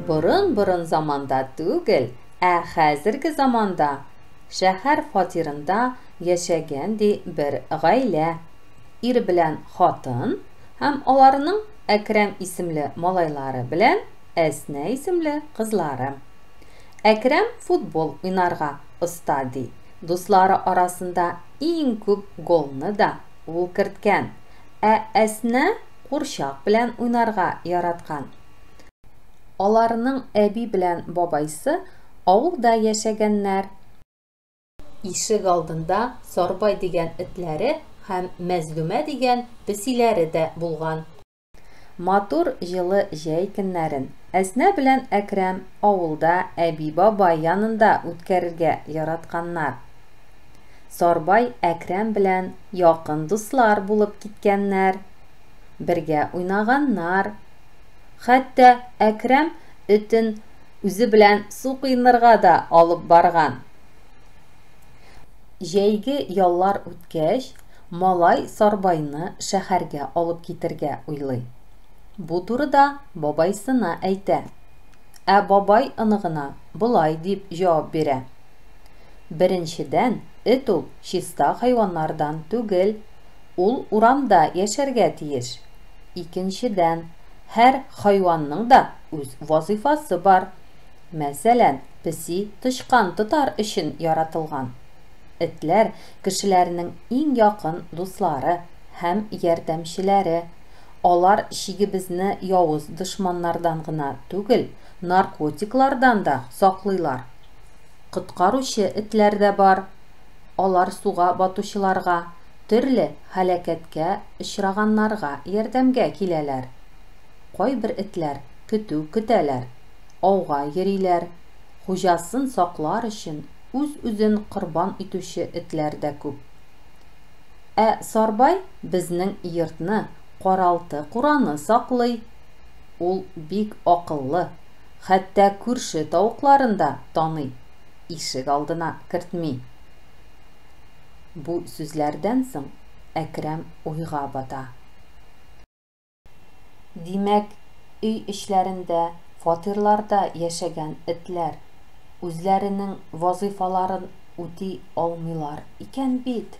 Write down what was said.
Burun zamanda түгел, хәзерге заманда шәһәр фатирында яшәгән бер гаилә. Ир белән хатын һәм аларның Әкрәм исемле малайлары белән Әснә исемле кызлары. Әкрәм футбол уйнарга оста ди. Дуслары арасында иң күп голны да ул керткән. Әснә курчак белән уйнарга яраткан. Аларның әби белән бабайсы авылда яшәгәннәр. Ишек алдында Сарбай дигән этләре һәм Мәзлүмә дигән песиләре дә булган. Матур җылы җәй көннәрен Әснә белән Әкрәм авылда әби-бабай янында үткәрергә яратканнар. Сарбай Әкрәм белән якын дуслар булып киткәннәр. Бергә уйнаганнар. Хәтта Әкрәм этен үзе белән су кыйнырга да алып барган. Җәйге яллар үткәч, малай Сарбайны шәһәргә алып китергә уйлый. Бу турыда бабайсына әйтә. Бабай ыныгына болай дип җавап бирә. Беренчедән, эт ул чиста хайваннардан түгел, ул урамда яшәргә тиеш. Икенчедән, һәр хайванның да үз вазифасы бар. Мәсәлән, песи тычкан тотар өчен яратылган. Этләр кешеләрнең иң якын дуслары һәм ярдәмчеләре. Алар чигебезне явыз дошманнардан гына түгел, наркотиклардан да саклыйлар. Коткаручы этләр дә бар. Алар суга батучыларга, төрле һәлакәткә очраганнарга ярдәмгә киләләр. Кайбер этләр көтү көтәләр, ауга йөриләр. Хуҗасын саклар өчен үз-үзен корбан итүче этләр дә күп. Сарбай безнең йортны каралты-кураны саклый. Ул бик акыллы, хәтта күрше тавыкларын да таный, ишек алдына кертми. Бу сүзләрдән соң Әкрәм уйга бата. Димәк, өй эшләрендә, фатирларда яшәгән этләр үзләренең вазифаларын үти алмыйлар икән бит.